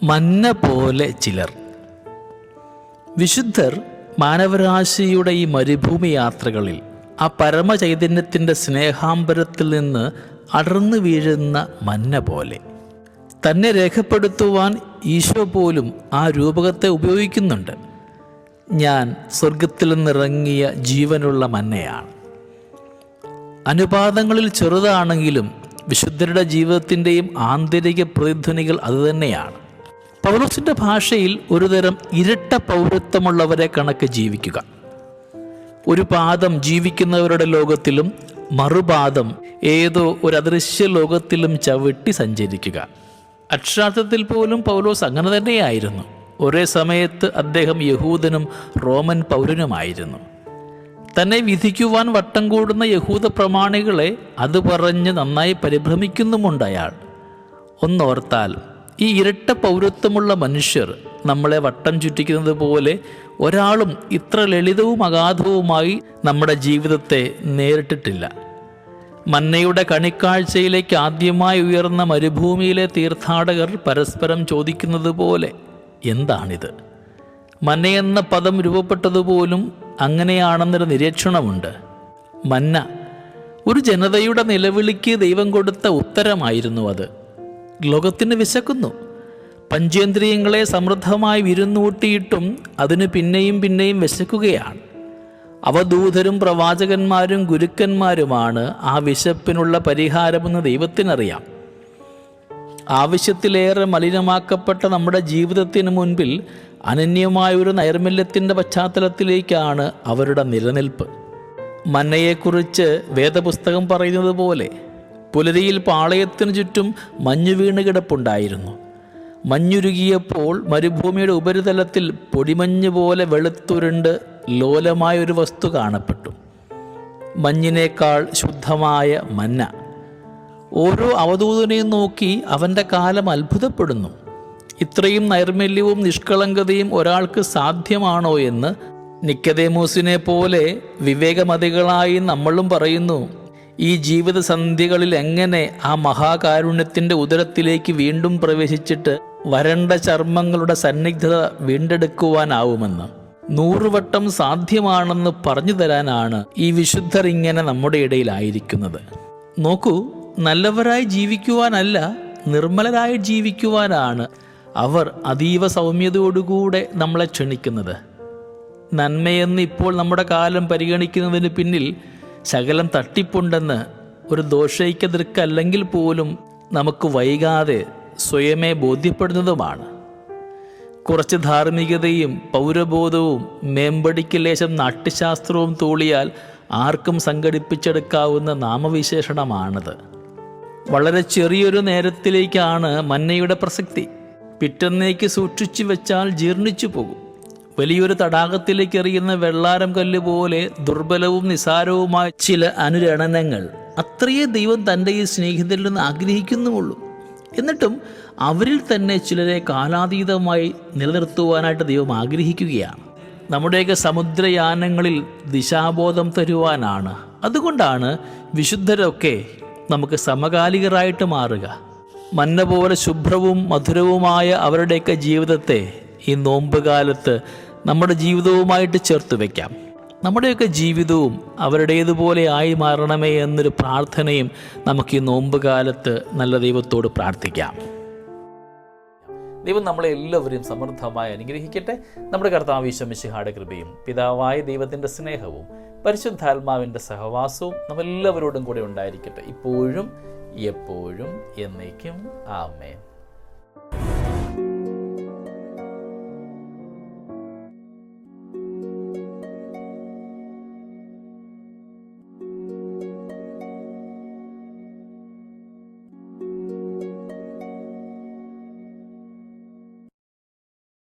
മന്ന പോലെ ചിലർ. വിശുദ്ധർ മാനവരാശിയുടെ ഈ മരുഭൂമി യാത്രകളിൽ ആ പരമചൈതന്യത്തിൻ്റെ സ്നേഹാംബരത്തിൽ നിന്ന് അടർന്നു വീഴുന്ന മന്ന പോലെ. തന്നെ രേഖപ്പെടുത്തുവാൻ ഈശോ പോലും ആ രൂപകത്തെ ഉപയോഗിക്കുന്നുണ്ട്. ഞാൻ സ്വർഗത്തിൽ നിന്നിറങ്ങിയ ജീവനുള്ള മന്നയാണ്. അനുപാതങ്ങളിൽ ചെറുതാണെങ്കിലും വിശുദ്ധരുടെ ജീവിതത്തിൻ്റെയും ആന്തരിക പ്രതിധ്വനികൾ അതുതന്നെയാണ്. പൗലോസിൻ്റെ ഭാഷയിൽ ഒരുതരം ഇരട്ട പൗരത്വമുള്ളവരെ കണക്ക് ജീവിക്കുക. ഒരു പാദം ജീവിക്കുന്നവരുടെ ലോകത്തിലും മറുപാദം ഏതോ ഒരു അദൃശ്യ ലോകത്തിലും ചവിട്ടി സഞ്ചരിക്കുക. അക്ഷരാർത്ഥത്തിൽ പോലും പൗലോസ് അങ്ങനെ തന്നെയായിരുന്നു. ഒരേ സമയത്ത് അദ്ദേഹം യഹൂദനും റോമൻ പൗരനുമായിരുന്നു. തന്നെ വിധിക്കുവാൻ വട്ടം കൂടുന്ന യഹൂദ പ്രമാണികളെ അത് പറഞ്ഞ് നന്നായി പരിഭ്രമിക്കുന്നുമുണ്ട് അയാൾ. ഒന്നോർത്താൽ ഈ ഇരട്ട പൗരത്വമുള്ള മനുഷ്യർ നമ്മളെ വട്ടം ചുറ്റിക്കുന്നത് പോലെ ഒരാളും ഇത്ര ലളിതവും അഗാധവുമായി നമ്മുടെ ജീവിതത്തെ നേരിട്ടിട്ടില്ല. മന്നയുടെ കണിക്കാഴ്ചയിലേക്ക് ആദ്യമായി ഉയർന്ന മരുഭൂമിയിലെ തീർത്ഥാടകർ പരസ്പരം ചോദിക്കുന്നത് പോലെ, എന്താണിത്? മന്നയെന്ന പദം രൂപപ്പെട്ടതുപോലും അങ്ങനെയാണെന്നൊരു നിരീക്ഷണമുണ്ട്. മന്ന ഒരു ജനതയുടെ നിലവിളിക്ക് ദൈവം കൊടുത്ത ഉത്തരമായിരുന്നു അത്. ലോകത്തിന് വിശക്കുന്നു. പഞ്ചേന്ദ്രിയങ്ങളെ സമൃദ്ധമായി വിരുന്നൂട്ടിയിട്ടും അതിന് പിന്നെയും പിന്നെയും വിശക്കുകയാണ്. അവധൂതരും പ്രവാചകന്മാരും ഗുരുക്കന്മാരുമാണ് ആ വിശപ്പിനുള്ള പരിഹാരമെന്ന് ദൈവത്തിനറിയാം. ആവശ്യത്തിലേറെ മലിനമാക്കപ്പെട്ട നമ്മുടെ ജീവിതത്തിന് മുൻപിൽ അനന്യമായൊരു നൈർമല്യത്തിൻ്റെ പശ്ചാത്തലത്തിലേക്കാണ് അവരുടെ നിലനിൽപ്പ്. മന്നയെക്കുറിച്ച് വേദപുസ്തകം പറയുന്നത് പോലെ പുലരിയിൽ പാളയത്തിനു ചുറ്റും മഞ്ഞു വീണ് കിടപ്പുണ്ടായിരുന്നു. മഞ്ഞുരുകിയപ്പോൾ മരുഭൂമിയുടെ ഉപരിതലത്തിൽ പൊടിമഞ്ഞ് പോലെ വെളുത്തുരുണ്ട് ലോലമായൊരു വസ്തു കാണപ്പെട്ടു. മഞ്ഞിനേക്കാൾ ശുദ്ധമായ മന്ന. ഓരോ അവധൂതനെയും നോക്കി അവൻ്റെ കാലം അത്ഭുതപ്പെടുന്നു. ഇത്രയും നൈർമല്യവും നിഷ്കളങ്കതയും ഒരാൾക്ക് സാധ്യമാണോ എന്ന് നിക്കോദേമോസിനെ പോലെ വിവേകമതികളായി നമ്മളും പറയുന്നു. ഈ ജീവിത സന്ധ്യകളിൽ എങ്ങനെ ആ മഹാകാരുണ്യത്തിൻ്റെ ഉദരത്തിലേക്ക് വീണ്ടും പ്രവേശിച്ചിട്ട് വരണ്ട ചർമ്മങ്ങളുടെ സന്നിഗ്ധത വീണ്ടെടുക്കുവാനാവുമെന്ന് 100 വട്ടം സാധ്യമാണെന്ന് പറഞ്ഞു തരാനാണ് ഈ വിശുദ്ധർ ഇങ്ങനെ നമ്മുടെ ഇടയിലായിരിക്കുന്നത്. നോക്കൂ, നല്ലവരായി ജീവിക്കുവാനല്ല, നിർമ്മലരായി ജീവിക്കുവാനാണ് അവർ അതീവ സൗമ്യതയോടുകൂടെ നമ്മളെ ക്ഷണിക്കുന്നത്. നന്മയെന്ന് ഇപ്പോൾ നമ്മുടെ കാലം പരിഗണിക്കുന്നതിന് പിന്നിൽ ശകലം തട്ടിപ്പുണ്ടെന്ന് ഒരു ദോഷൈക്യതൃക്കല്ലെങ്കിൽ പോലും നമുക്ക് വൈകാതെ സ്വയമേ ബോധ്യപ്പെടുന്നതുമാണ്. കുറച്ച് ധാർമ്മികതയും പൗരബോധവും മേമ്പടിക്ക് ലേശം നാട്യശാസ്ത്രവും തൂളിയാൽ ആർക്കും സംഘടിപ്പിച്ചെടുക്കാവുന്ന നാമവിശേഷണമാണത്. വളരെ ചെറിയൊരു നേരത്തിലേക്കാണ് മന്നയുടെ പ്രസക്തി. പിറ്റന്നേക്ക് സൂക്ഷിച്ചു വെച്ചാൽ ജീർണിച്ചു പോകും. വലിയൊരു തടാകത്തിലേക്ക് എറിയുന്ന വെള്ളാരം കല്ല് പോലെ ദുർബലവും നിസാരവുമായ ചില അനുരണനങ്ങൾ അത്രയേ ദൈവം തൻ്റെ ഈ സ്നേഹിതരിൽ നിന്ന് ആഗ്രഹിക്കുന്നുമുള്ളൂ. എന്നിട്ടും അവരിൽ തന്നെ ചിലരെ കാലാതീതമായി നിലനിർത്തുവാനായിട്ട് ദൈവം ആഗ്രഹിക്കുകയാണ്. നമ്മുടെയൊക്കെ സമുദ്രയാനങ്ങളിൽ ദിശാബോധം തരുവാനാണ്. അതുകൊണ്ടാണ് വിശുദ്ധരൊക്കെ നമുക്ക് സമകാലികരായിട്ട് മാറുക. മന്ന പോലെ ശുഭ്രവും മധുരവുമായ അവരുടെയൊക്കെ ജീവിതത്തെ ഈ നോമ്പ് കാലത്ത് നമ്മുടെ ജീവിതവുമായിട്ട് ചേർത്ത് വയ്ക്കാം. നമ്മുടെയൊക്കെ ജീവിതവും അവരുടേതുപോലെ ആയി മാറണമേ എന്നൊരു പ്രാർത്ഥനയും നമുക്ക് ഈ നോമ്പ് കാലത്ത് നല്ല ദൈവത്തോട് പ്രാർത്ഥിക്കാം. ദൈവം നമ്മളെ എല്ലാവരെയും സമൃദ്ധമായി അനുഗ്രഹിക്കട്ടെ. നമ്മുടെ കർത്താവ് ഈശോ മിശിഹായുടെ കൃപയും പിതാവായ ദൈവത്തിൻ്റെ സ്നേഹവും പരിശുദ്ധാത്മാവിൻ്റെ സഹവാസവും നമ്മളെല്ലാവരോടും കൂടെ ഉണ്ടായിരിക്കട്ടെ, ഇപ്പോഴും എപ്പോഴും എന്നേക്കും. ആമേൻ.